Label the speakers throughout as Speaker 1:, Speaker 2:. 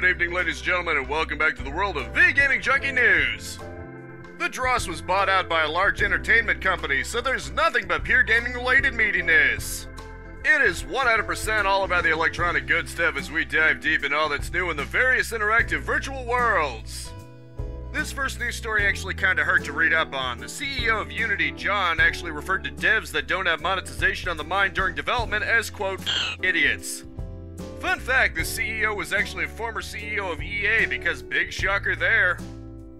Speaker 1: evening, ladies and gentlemen, and welcome back to the world of V-Gaming Junkie News. The Dross was bought out by a large entertainment company, so there's nothing but pure gaming-related meatiness. It is 100% all about the electronic good stuff as we dive deep in all that's new in the various interactive virtual worlds. This first news story actually kinda hurt to read up on. The CEO of Unity, John, actually referred to devs that don't have monetization on the mind during development as, quote, idiots. Fun fact, the CEO was actually a former CEO of EA because big shocker there.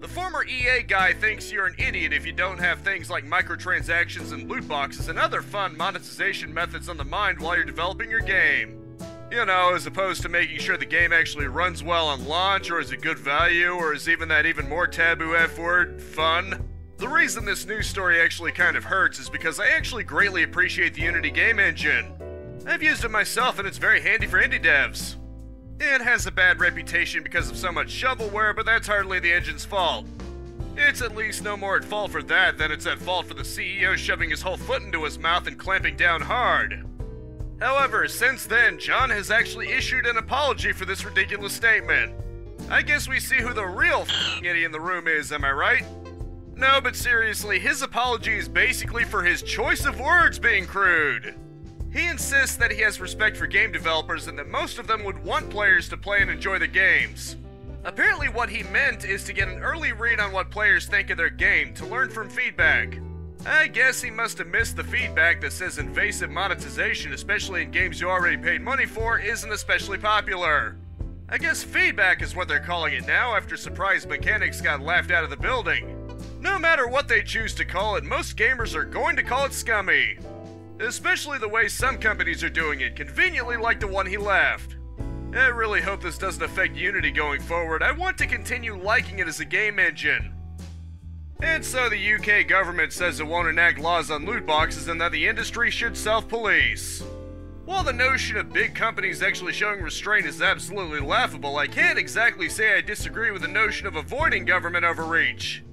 Speaker 1: The former EA guy thinks you're an idiot if you don't have things like microtransactions and loot boxes and other fun monetization methods on the mind while you're developing your game. You know, as opposed to making sure the game actually runs well on launch, or is it good value, or is even that even more taboo F word, fun? The reason this news story actually kind of hurts is because I actually greatly appreciate the Unity game engine. I've used it myself and it's very handy for indie devs. It has a bad reputation because of so much shovelware, but that's hardly the engine's fault. It's at least no more at fault for that than it's at fault for the CEO shoving his whole foot into his mouth and clamping down hard. However, since then, John has actually issued an apology for this ridiculous statement. I guess we see who the real idiot in the room is, am I right? No, but seriously, his apology is basically for his choice of words being crude. He insists that he has respect for game developers and that most of them would want players to play and enjoy the games. Apparently what he meant is to get an early read on what players think of their game, to learn from feedback. I guess he must have missed the feedback that says invasive monetization, especially in games you already paid money for, isn't especially popular. I guess feedback is what they're calling it now after surprise mechanics got laughed out of the building. No matter what they choose to call it, most gamers are going to call it scummy. Especially the way some companies are doing it, conveniently like the one he left. I really hope this doesn't affect Unity going forward. I want to continue liking it as a game engine. And so the UK government says it won't enact laws on loot boxes and that the industry should self-police. While the notion of big companies actually showing restraint is absolutely laughable, I can't exactly say I disagree with the notion of avoiding government overreach.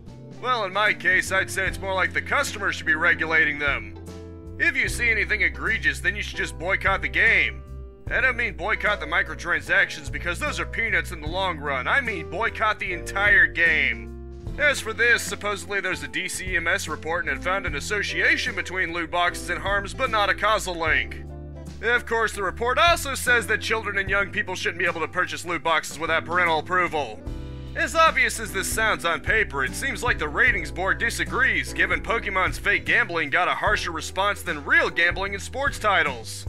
Speaker 1: Well, in my case, I'd say it's more like the customer should be regulating them. If you see anything egregious, then you should just boycott the game. I don't mean boycott the microtransactions because those are peanuts in the long run. I mean boycott the entire game. As for this, supposedly there's a DCEMS report and it found an association between loot boxes and harms, but not a causal link. Of course, the report also says that children and young people shouldn't be able to purchase loot boxes without parental approval. As obvious as this sounds on paper, it seems like the ratings board disagrees, given Pokemon's fake gambling got a harsher response than real gambling in sports titles.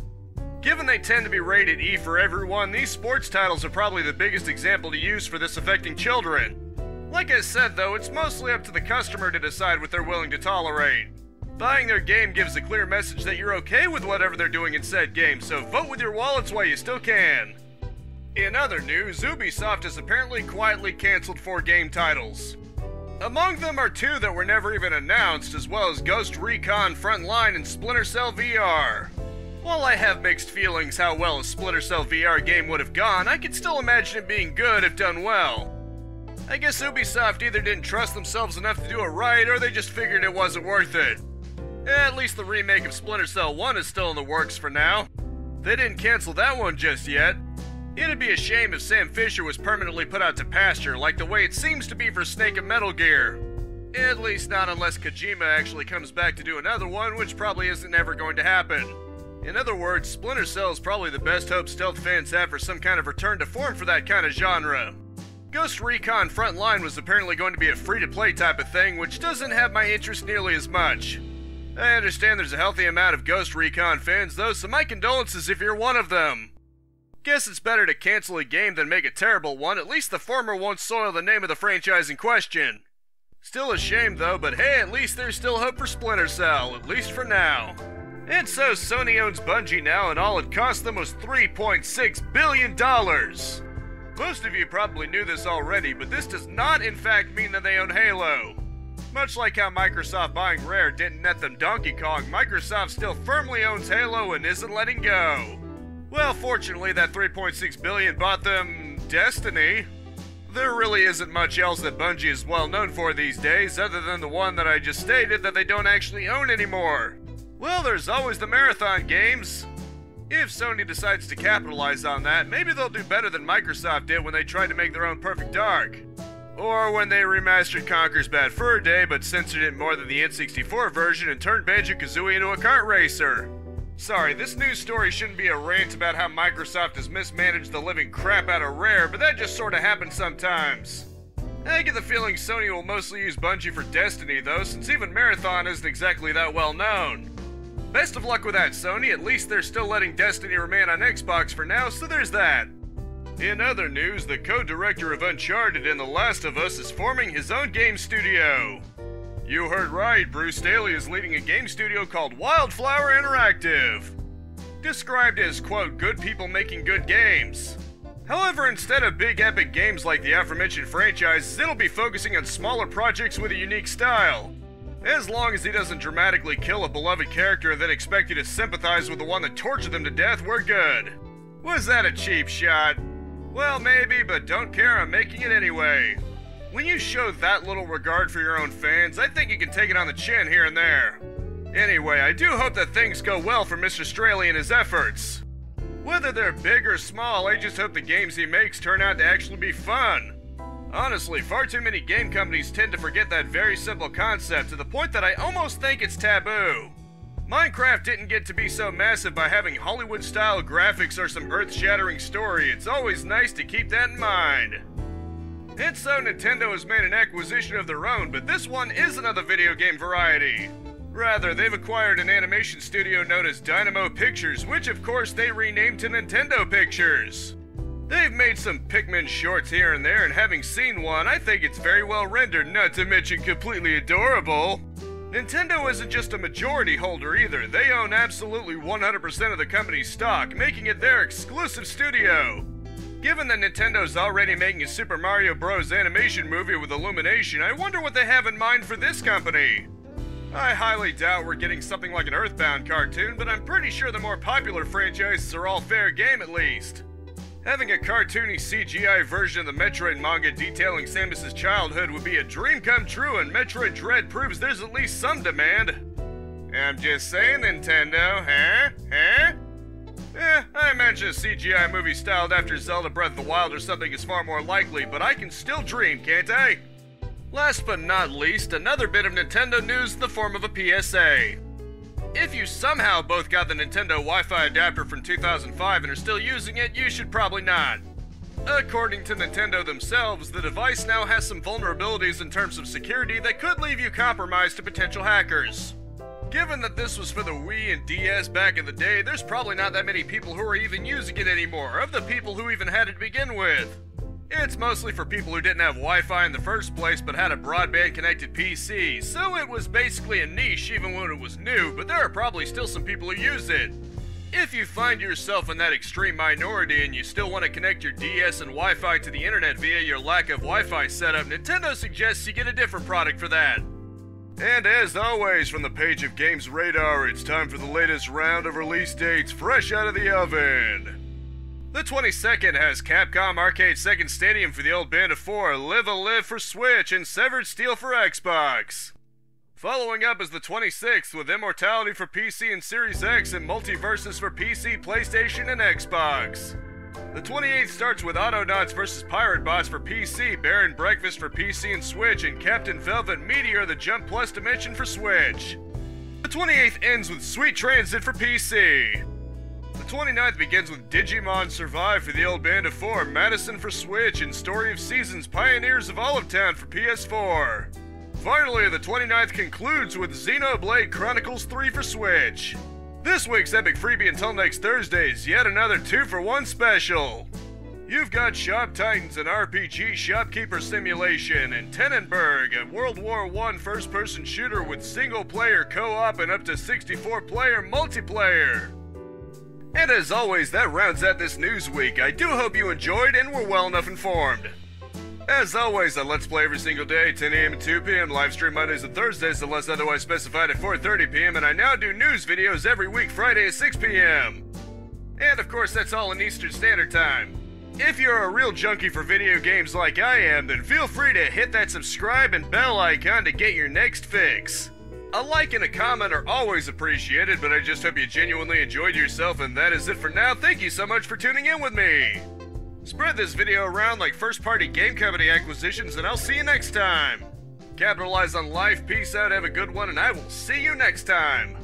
Speaker 1: Given they tend to be rated E for everyone, these sports titles are probably the biggest example to use for this affecting children. Like I said though, it's mostly up to the customer to decide what they're willing to tolerate. Buying their game gives a clear message that you're okay with whatever they're doing in said game, so vote with your wallets while you still can. In other news, Ubisoft has apparently quietly cancelled 4 game titles. Among them are 2 that were never even announced, as well as Ghost Recon Frontline and Splinter Cell VR. While I have mixed feelings how well a Splinter Cell VR game would have gone, I could still imagine it being good if done well. I guess Ubisoft either didn't trust themselves enough to do it right, or they just figured it wasn't worth it. At least the remake of Splinter Cell 1 is still in the works for now. They didn't cancel that one just yet. It'd be a shame if Sam Fisher was permanently put out to pasture, like the way it seems to be for Snake and Metal Gear. At least not unless Kojima actually comes back to do another one, which probably isn't ever going to happen. In other words, Splinter Cell is probably the best hope stealth fans have for some kind of return to form for that kind of genre. Ghost Recon Frontline was apparently going to be a free-to-play type of thing, which doesn't have my interest nearly as much. I understand there's a healthy amount of Ghost Recon fans though, so my condolences if you're one of them. Guess it's better to cancel a game than make a terrible one. At least the former won't soil the name of the franchise in question. Still a shame though, but hey, at least there's still hope for Splinter Cell, at least for now. And so Sony owns Bungie now, and all it cost them was $3.6 billion. Most of you probably knew this already, but this does not in fact mean that they own Halo. Much like how Microsoft buying Rare didn't net them Donkey Kong, Microsoft still firmly owns Halo and isn't letting go. Well, fortunately, that $3.6 billion bought them Destiny. There really isn't much else that Bungie is well known for these days, other than the one that I just stated that they don't actually own anymore. Well, there's always the marathon games. If Sony decides to capitalize on that, maybe they'll do better than Microsoft did when they tried to make their own Perfect Dark. Or when they remastered Conker's Bad Fur Day but censored it more than the N64 version and turned Banjo-Kazooie into a kart racer. Sorry, this news story shouldn't be a rant about how Microsoft has mismanaged the living crap out of Rare, but that just sorta happens sometimes. I get the feeling Sony will mostly use Bungie for Destiny though, since even Marathon isn't exactly that well known. Best of luck with that, Sony. At least they're still letting Destiny remain on Xbox for now, so there's that. In other news, the co-director of Uncharted and The Last of Us is forming his own game studio. You heard right, Bruce Staley is leading a game studio called Wildflower Interactive. Described as, quote, good people making good games. However, instead of big epic games like the aforementioned franchises, it'll be focusing on smaller projects with a unique style. As long as he doesn't dramatically kill a beloved character and then expect you to sympathize with the one that tortured them to death, we're good. Was that a cheap shot? Well, maybe, but don't care, I'm making it anyway. When you show that little regard for your own fans, I think you can take it on the chin here and there. Anyway, I do hope that things go well for Mr. Straley and his efforts. Whether they're big or small, I just hope the games he makes turn out to actually be fun. Honestly, far too many game companies tend to forget that very simple concept to the point that I almost think it's taboo. Minecraft didn't get to be so massive by having Hollywood-style graphics or some earth-shattering story. It's always nice to keep that in mind. And so Nintendo has made an acquisition of their own, but this one isn't of the video game variety. Rather, they've acquired an animation studio known as Dynamo Pictures, which of course they renamed to Nintendo Pictures. They've made some Pikmin shorts here and there, and having seen one, I think it's very well rendered, not to mention completely adorable. Nintendo isn't just a majority holder either, they own absolutely 100% of the company's stock, making it their exclusive studio. Given that Nintendo's already making a Super Mario Bros. Animation movie with Illumination, I wonder what they have in mind for this company. I highly doubt we're getting something like an Earthbound cartoon, but I'm pretty sure the more popular franchises are all fair game at least. Having a cartoony CGI version of the Metroid manga detailing Samus's childhood would be a dream come true, and Metroid Dread proves there's at least some demand. I'm just saying, Nintendo, huh? I imagine a CGI movie styled after Zelda Breath of the Wild or something is far more likely, but I can still dream, can't I? Last but not least, another bit of Nintendo news in the form of a PSA. If you somehow both got the Nintendo Wi-Fi adapter from 2005 and are still using it, you should probably not. According to Nintendo themselves, the device now has some vulnerabilities in terms of security that could leave you compromised to potential hackers. Given that this was for the Wii and DS back in the day, there's probably not that many people who are even using it anymore, of the people who even had it to begin with. It's mostly for people who didn't have Wi-Fi in the first place but had a broadband-connected PC, so it was basically a niche even when it was new, but there are probably still some people who use it. If you find yourself in that extreme minority and you still want to connect your DS and Wi-Fi to the internet via your lack of Wi-Fi setup, Nintendo suggests you get a different product for that. And as always, from the page of Games Radar, it's time for the latest round of release dates fresh out of the oven. The 22nd has Capcom Arcade Second Stadium for the old Band of Four, Live a Live for Switch, and Severed Steel for Xbox. Following up is the 26th with Immortality for PC and Series X and Multiversus for PC, PlayStation, and Xbox. The 28th starts with Autonauts vs. Pirate Bots for PC, Baron Breakfast for PC and Switch, and Captain Velvet Meteor the Jump Plus Dimension for Switch. The 28th ends with Sweet Transit for PC. The 29th begins with Digimon Survive for the old Band of Four, Madison for Switch, and Story of Seasons Pioneers of Olive Town for PS4. Finally, the 29th concludes with Xenoblade Chronicles 3 for Switch. This week's epic freebie until next Thursday is yet another 2-for-1 special. You've got Shop Titans, an RPG shopkeeper simulation, and Tenenberg, a World War I first-person shooter with single-player co-op and up to 64-player multiplayer. And as always, that rounds out this news week. I do hope you enjoyed and were well enough informed. As always, I Let's Play every single day, 10 a.m. and 2 p.m, live stream Mondays and Thursdays unless otherwise specified at 4:30 p.m, and I now do news videos every week Friday at 6 p.m. And of course, that's all in Eastern Standard Time. If you're a real junkie for video games like I am, then feel free to hit that subscribe and bell icon to get your next fix. A like and a comment are always appreciated, but I just hope you genuinely enjoyed yourself, and that is it for now. Thank you so much for tuning in with me. Spread this video around like first-party game company acquisitions, and I'll see you next time. Capitalize on life, peace out, have a good one, and I will see you next time.